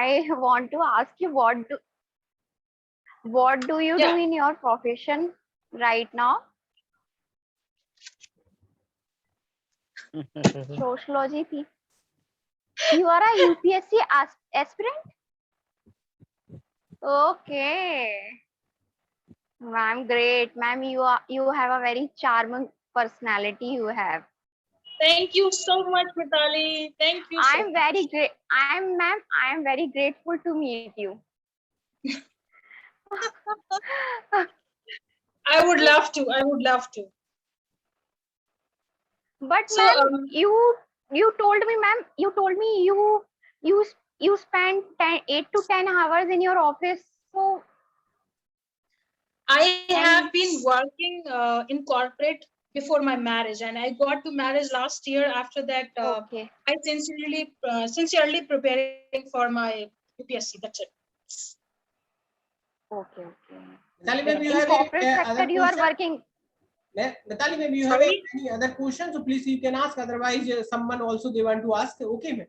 I want to ask you what do you do Yeah. in your profession right now? Sociology. You are a UPSC aspirant? Okay. Ma'am, great. Ma'am, you have a very charming personality you have. Thank you so much, Mitali. Thank you so much. I am very grateful to meet you. I would love to. I would love to. But So, ma'am, you told me you you spend 8 to 10 hours in your office. So I have and been working in corporate before my marriage, and I got to marriage last year. After that, okay, I sincerely preparing for my UPSC. That's it. okay, okay. Mitali, maybe you In have corporate a sector, other you are question. working. Mitali, maybe you have Sorry. any other question, so please you can ask. Otherwise, someone also they want to ask. Okay, ma'am.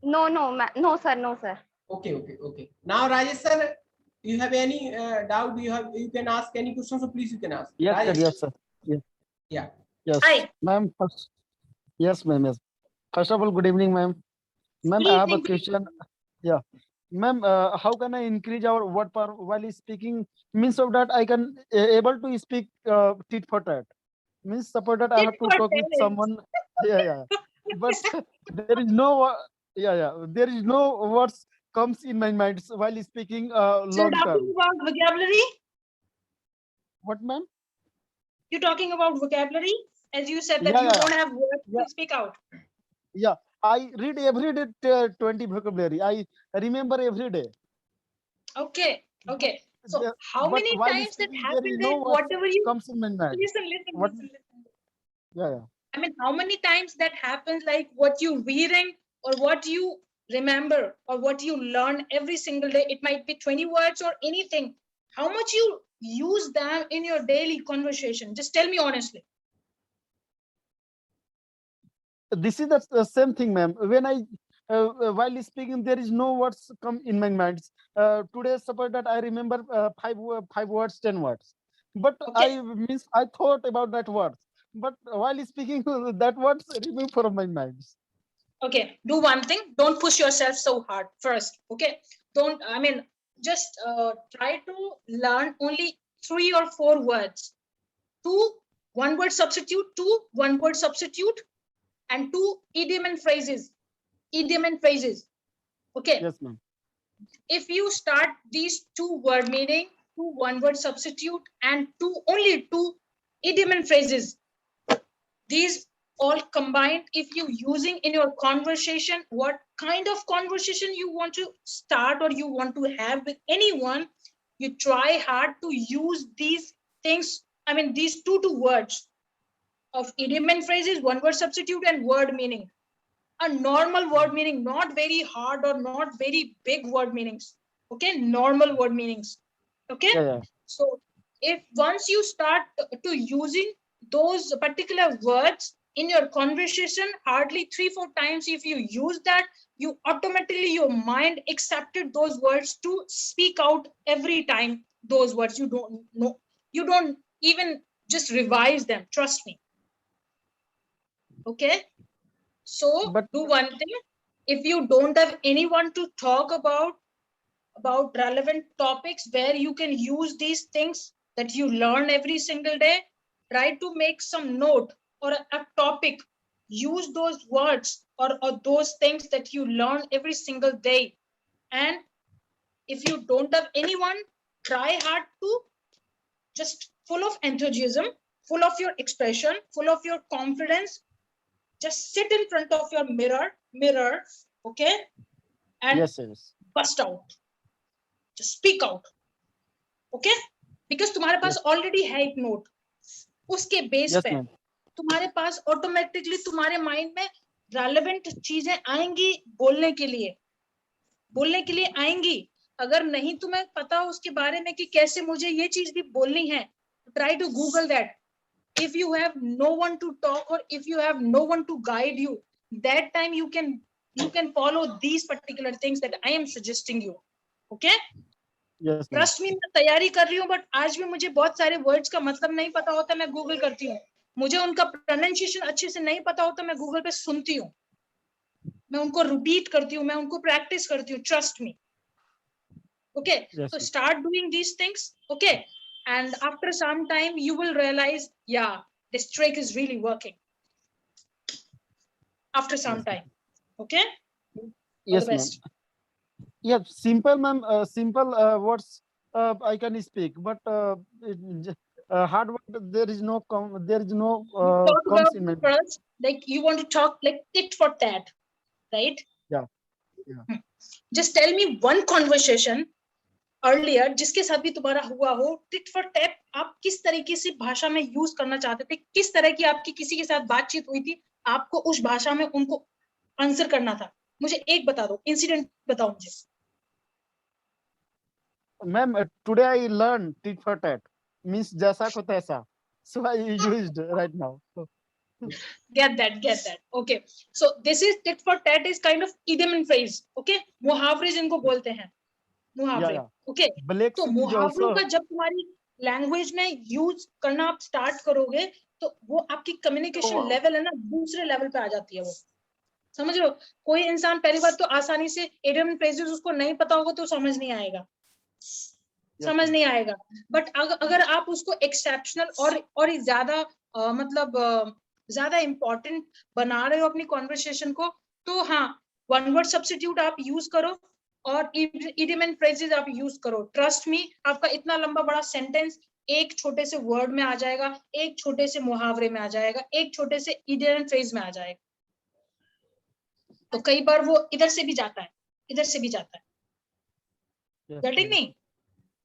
No, no, no, sir, no, sir. Okay. Now, Rajesh sir, you have any doubt? You can ask any question, so please you can ask. Yes, sir. Rajesh. Yes, sir. Yes. Yeah. Yes, Hi. ma'am. First, yes, ma'am. Yes. First of all, good evening, ma'am. Ma'am, Good I have a evening. question. Yeah, ma'am. How can I increase our word power while speaking? Means of that I can able to speak tit for tat. Means suppose that I Tit have to for talk with tat. someone. Yeah. But there is no. Yeah. There is no words comes in my mind while speaking So you're long talking term. about vocabulary? What, ma'am? You're talking about vocabulary? As you said that Yeah, you yeah, don't have words yeah. to speak out. Yeah, I read every day 20 vocabulary. I remember every day. Okay. But Okay. So how but many while times that speaking, there is happened no that words whatever you comes in my mind. What? listen. Yeah. I mean, how many times that happens, like what you reading or what you remember or what you learn every single day? It might be 20 words or anything. How much you use them in your daily conversation? Just tell me honestly. This is the same thing, ma'am. When I while speaking, there is no words come in my mind. Today, suppose that I remember five words, 10 words. But Okay. I thought about that words. But while speaking, that words remove from my mind. Okay, do one thing, don't push yourself so hard first. Okay, don't, I mean, just try to learn only 3 or 4 words. 2 one word substitute, 2 one word substitute, and 2 idiom and phrases. Okay, Yes, ma'am. if you start these 2 word meaning, 2 one word substitute, and only 2 idiom and phrases, these all combined, if you using in your conversation, what kind of conversation you want to start or you want to have with anyone, you try hard to use these things. I mean, these two words of idiom and phrases, one word substitute and word meaning, a normal word meaning, not very hard or not very big word meanings. Okay, normal word meanings. Okay, Yeah. so if once you start to using those particular words in your conversation hardly 3-4 times, if you use that, you automatically your mind accepted those words to speak out every time. Those words you don't know, you don't even just revise them, trust me. Okay, so But do one thing. If you don't have anyone to talk about relevant topics where you can use these things that you learn every single day, try to make some note or a topic. Use those words or those things that you learn every single day. And if you don't have anyone, try hard to just full of enthusiasm, full of your expression, full of your confidence. Just sit in front of your mirror, okay, and yes. bust out. Just speak out. Okay, because तुम्हारे पास Yes. Already है एक note, उसके base Yes, पे ma'am. तुम्हारे पास automatically तुम्हारे mind में relevant चीजें आएंगी, बोलने के लिए आएंगी. अगर नहीं तुम्हें पता उसके बारे में कि कैसे मुझे ये चीज भी बोलनी है, try to Google that. If you have no one to talk or if you have no one to guide you, that time you can you can follow these particular things that I am suggesting you. Okay? Yes, ma'am. Trust me, मैं तैयारी कर रही हूँ, but आज भी मुझे बहुत सारे वर्ड्स का मतलब नहीं पता होता, मैं गूगल करती हूँ. मुझे उनका प्रोनाउंसिएशन अच्छे से नहीं पता होता, मैं गूगल पे सुनती हूँ, मैं उनको रिपीट करती हूँ, मैं उनको प्रैक्टिस करती हूँ. Trust me. Okay, Yes, so ma'am. start doing these things. Okay, and after some time you will realize, yeah, this trick is really working. After some Yes, time. Okay, all Yes, the ma'am. best. Yeah, simple, ma'am. Simple words I can speak, but hard word there is no there is no Talk comes about in my. first, like you want to talk like tit for tat, right? Yeah, yeah. Just tell me one conversation earlier जिसके साथ भी तुम्हारा हुआ हो, tit for tat. आप किस तरीके से भाषा में यूज करना चाहते थे, किस तरह की आपकी किसी के साथ बातचीत हुई थी, आपको उस भाषा में उनको आंसर करना था. मुझे एक बता दो, इंसिडेंट बताओ मुझे. Ma'am, today I learned tit for tat means जैसा को तैसा, so I used right now. So, Get that. Okay, so this is tit for tat is kind of idiom and phrase. Okay, मुहावरे जिनको बोलते हैं, मुहावरे. yeah. Okay, Black तो seed मुहावरों का also. जब तुम्हारी लैंग्वेज में यूज करना आप स्टार्ट करोगे, तो वो आपकी कम्युनिकेशन लेवल है ना, दूसरे लेवल पे आ जाती है वो. समझ रहे हो? कोई इंसान पहली बात तो आसानी से इडियम फ्रेजेस उसको नहीं पता होगा तो समझ नहीं आएगा, समझ नहीं आएगा. बट अगर आप उसको एक्सेप्शनल और ज्यादा मतलब ज्यादा इंपॉर्टेंट बना रहे हो अपनी कॉन्वर्सेशन को, तो हाँ, वन वर्ड सब्स्टिट्यूट आप यूज करो और इडियम एंड फ्रेजेस आप यूज करो. ट्रस्ट मी, आपका इतना लंबा बड़ा सेंटेंस एक छोटे से वर्ड में आ जाएगा, एक छोटे से मुहावरे में आ जाएगा, एक छोटे से इडियम एंड फ्रेज में आ जाएगा. तो कई बार वो इधर से भी जाता है, इधर से भी जाता है. Yes, getting ma'am. मी?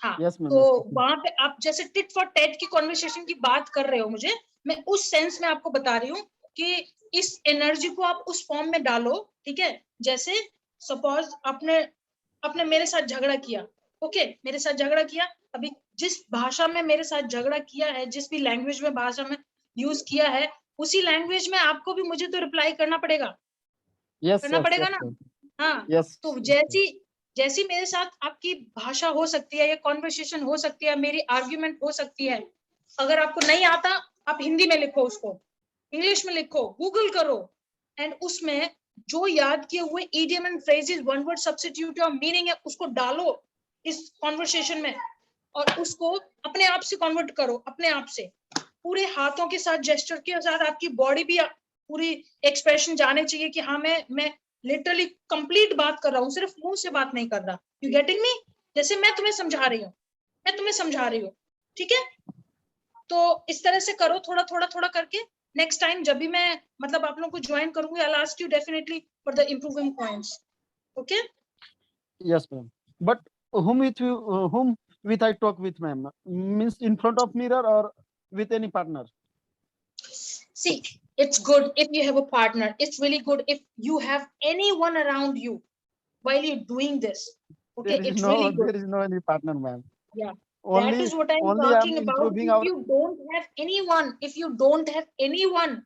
हाँ. Yes, ma'am. तो Yes, ma'am. वहां पे आप जैसे टिट फॉर टैट की कॉन्वर्सेशन की बात कर रहे हो, मुझे मैं उस सेंस में आपको बता रही हूँ कि इस एनर्जी को आप उस फॉर्म में डालो. ठीक है, जैसे सपोज आपने मेरे साथ झगड़ा किया. ओके, मेरे साथ झगड़ा किया. अभी जिस भाषा में मेरे साथ झगड़ा किया है, जिस भी लैंग्वेज में भाषा में यूज किया है, उसी लैंग्वेज में आपको भी मुझे तो रिप्लाई करना पड़ेगा, Yes, करना yes, पड़ेगा yes, ना. ma'am. हाँ. Yes. तो जैसी मेरे साथ आपकी भाषा हो सकती है, या कॉन्वर्सेशन हो सकती है, मेरी आर्ग्यूमेंट हो सकती है. अगर आपको नहीं आता, आप हिंदी में लिखो, उसको इंग्लिश में लिखो, गूगल करो, एंड उसमें जो याद किए हुए idiom and phrases, one word substitute और मीनिंग है, उसको डालो इस कॉन्वर्सेशन में, और उसको अपने आप से कन्वर्ट करो, अपने आप से. पूरे हाथों के साथ, जेस्चर के साथ, आपकी बॉडी भी पूरी एक्सप्रेशन जाने चाहिए कि हाँ, मैं लिटरली कंप्लीट बात कर रहा हूँ, सिर्फ मुंह से बात नहीं कर रहा. You getting me? जैसे मैं तुम्हें समझा रही हूँ. ठीक है, तो इस तरह से करो, थोड़ा करके. नेक्स्ट टाइम जब भी मैं मतलब आप लोगों को ज्वाइन करूंगी, I will ask you definitely for the improving points. Okay? Yes, ma'am. But whom with I talk with, ma'am? Means in front of mirror or with any partner? See, it's good if you have a partner. It's really good if you have anyone around you while you're doing this. Okay, it's really good. There is no any partner, ma'am. Yeah, that is what I'm Only talking I'm about. improving If our. you don't have anyone,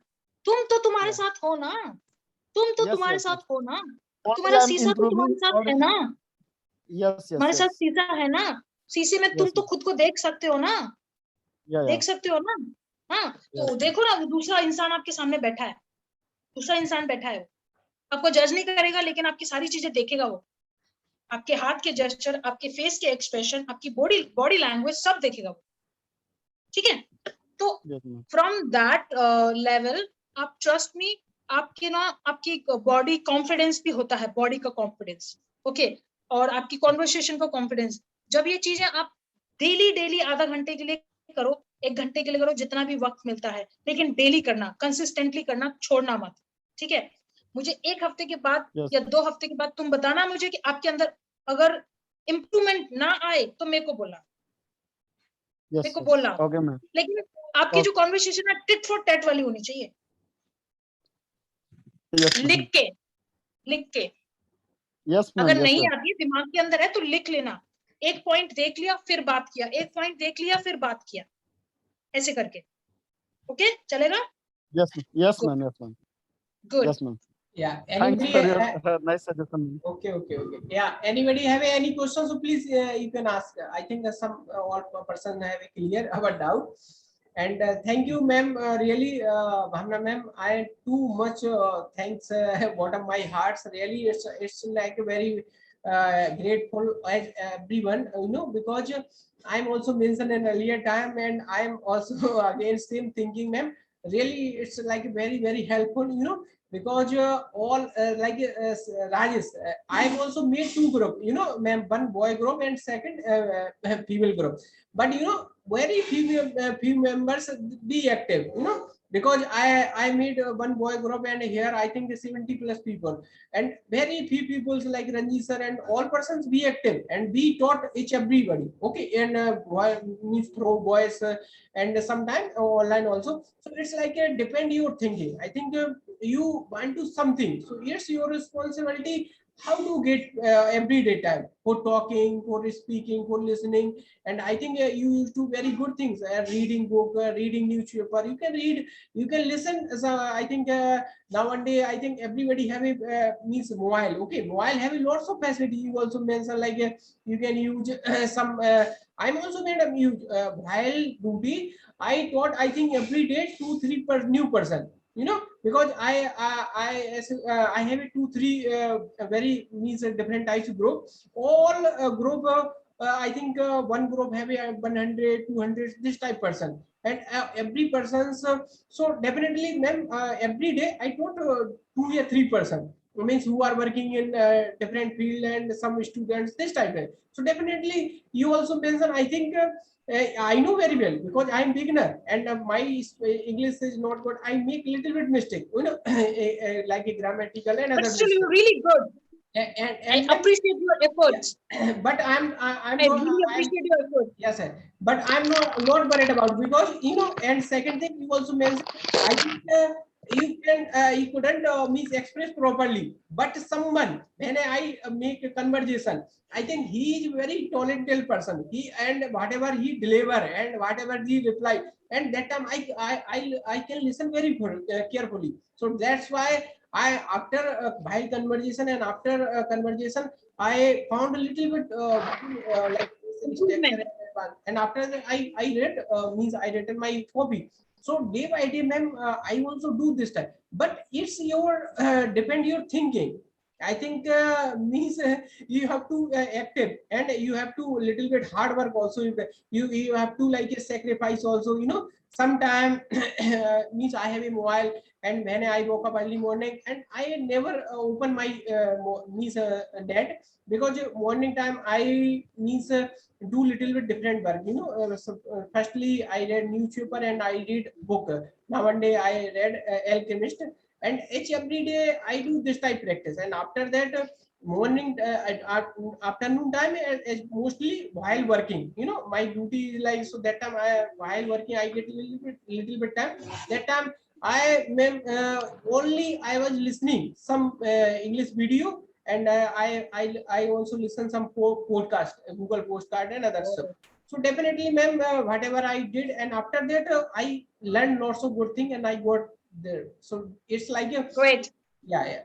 तुम तो तुम्हारे Yeah. साथ हो ना, तुम तो Yes, तुम्हारे yes, साथ yes. हो ना, Only तुम्हारा I'm शीशा तो तुम्हारे improving साथ our. है ना, Yes, yes, तुम्हारे साथ yes. शीशा है ना, शीशे में तुम Yes, तो ma'am. खुद को देख सकते हो ना, Yeah, yeah. देख सकते हो ना. हाँ, तो Yes. देखो ना, वो दूसरा इंसान आपके सामने बैठा है, दूसरा इंसान बैठा है, आपको जज नहीं करेगा, लेकिन आपकी सारी चीजें देखेगा वो. आपके हाथ के जेस्चर, आपके फेस के एक्सप्रेशन, आपकी बॉडी लैंग्वेज सब देखेगा वो. ठीक है, तो Yes, ma'am. From that level आप ट्रस्ट मी, आपके ना आपकी बॉडी कॉन्फिडेंस भी होता है, बॉडी का कॉन्फिडेंस. ओके, और आपकी कॉन्वर्सेशन का कॉन्फिडेंस. जब ये चीजें आप डेली आधा घंटे के लिए करो, 1 घंटे के लिए करो, जितना भी वक्त मिलता है, लेकिन डेली करना, कंसिस्टेंटली करना, छोड़ना मत. ठीक है, मुझे 1 हफ्ते के बाद Yes. या 2 हफ्ते के बाद तुम बताना मुझे कि आपके अंदर अगर इम्प्रूवमेंट ना आए तो मेरे को बोलना, Yes, मेरे को yes. बोलना. Okay, ma'am. लेकिन आपकी जो कॉन्वर्सेशन है टिट फॉर टैट वाली होनी चाहिए. Yes, ma'am. लिख के Yes, ma'am. अगर Yes, नहीं sir. आती है, दिमाग के अंदर है, तो लिख लेना. एक पॉइंट देख लिया फिर बात किया, एक पॉइंट देख लिया फिर बात किया, ऐसे करके. ओके, चलेगा? Yes, ma'am. Yes, Good. ma'am. Yes, ma'am. Good. Yes, ma'am. Yeah. Thanks Anybody? for your nice suggestion. Okay. Yeah. Anybody have any questions? So please, you can ask. I think some all person have a clear our doubt. And thank you, ma'am. Really, Bhavna, ma'am. I too much thanks bottom my hearts. Really, it's like a very grateful as everyone. Because I'm also mentioned in earlier time, and I'm also again same thinking, ma'am. Really, it's like very helpful. Because all Rajesh, I've also made two group, ma'am, one boy group and second female group. But very few members be active, because I made one boy group, and here I think 70 plus people, and very few people like Ranjit sir and all persons be active, and we taught each everybody. Okay, and means through boys and sometimes online also. So it's like a depend your thinking. I think you want to something, so it's your responsibility how to get everyday time for talking, for speaking, for listening. And I think you used to very good things, reading book, reading newspaper, you can read, you can listen. So I think nowadays I think everybody have a means mobile. Okay, mobile have a lots of facility. You also mentioned like you can use some I'm also made a use while duty. I taught I think every day 2-3 per new person, because I have a 2-3 very means different types of group. All group I think one group have a 100 200 this type person, and every person's so definitely ma'am every day I taught 2 or 3 person means who are working in different field, and some students this type of. So definitely you also mention I think I know very well because I'm beginner, and my English is not good. I make little bit mistake, like a grammatical and But other still, mistake. you're really good. And I appreciate your efforts. but I'm I not. really appreciate your efforts. Yes, sir. But I'm not worried about, because And second thing you also mentioned, I think you couldn't means express properly. But someone when I make a conversation, I think he is very talented person. He and whatever he deliver and whatever he reply, and that time I can listen very carefully. So that's why I after while conversation and after conversation I found a little bit like Improvement. and after that I read means I written my hobby. So day by day, ma'am, I also do this time. But it's your depend your thinking. I think means you have to active, and you have to little bit hard work also. You have to like a sacrifice also. Sometime means I have a mobile, and when I woke up early morning, and I never open my means that, because morning time I means do little bit different work. Firstly I read newspaper and I read book. Now one day I read Alchemist, and each every day I do this type practice. And after that morning afternoon time mostly while working. My duty is like, so that time while working I get little bit time. That time only I was listening some English video, and I also listen some podcast, Google Postcard and other stuff. So definitely, ma'am, whatever I did, and after that I learned lots of good thing, and I got there. So it's like a Great. yeah.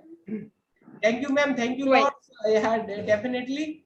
Thank you, ma'am. Thank you, Great. Lord. Yeah, definitely.